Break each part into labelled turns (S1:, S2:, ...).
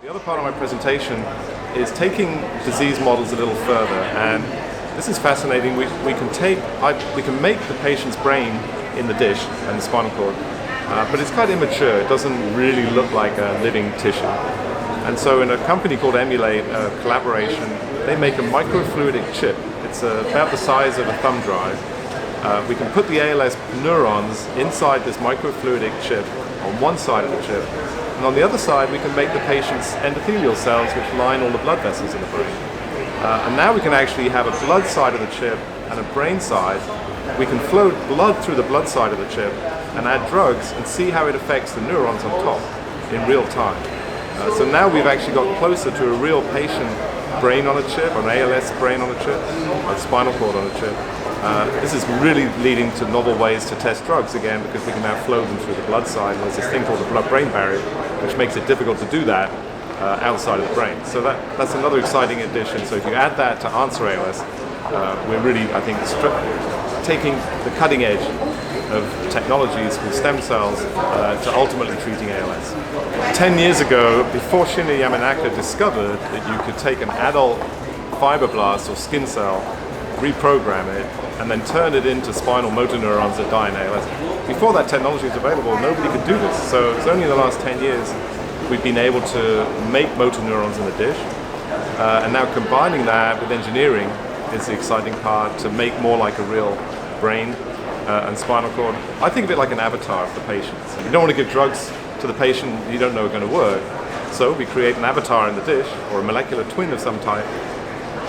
S1: The other part of my presentation is taking disease models a little further, and this is fascinating. We can make the patient's brain in the dish and the spinal cord, but it's quite immature. It doesn't really look like a living tissue. And so in a company called Emulate, a collaboration, they make a microfluidic chip. It's about the size of a thumb drive. We can put the ALS neurons inside this microfluidic chip on one side of the chip, and on the other side we can make the patient's endothelial cells which line all the blood vessels in the brain. And now we can actually have a blood side of the chip and a brain side. We can flow blood through the blood side of the chip and add drugs and see how it affects the neurons on top in real time. So now we've actually got closer to a real patient brain on a chip, or an ALS brain on a chip, or a spinal cord on a chip. This is really leading to novel ways to test drugs again, because we can now flow them through the blood side. And there's this thing called the blood-brain barrier, which makes it difficult to do that outside of the brain. So that's another exciting addition. So if you add that to answer ALS, we're really, I think, taking the cutting edge of technologies with stem cells to ultimately treating ALS. 10 years ago, before Shinya Yamanaka discovered that you could take an adult fibroblast or skin cell, reprogram it, and then turn it into spinal motor neurons that die in ALS. Before that technology was available, nobody could do this. So it's only in the last 10 years we've been able to make motor neurons in the dish. And now combining that with engineering is the exciting part, to make more like a real brain and spinal cord. I think of it like an avatar for the patients. You don't want to give drugs to the patient you don't know are going to work. So we create an avatar in the dish, or a molecular twin of some type,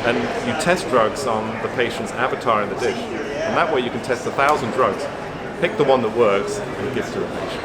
S1: and you test drugs on the patient's avatar in the dish. And that way you can test 1,000 drugs, pick the one that works, and give to the patient.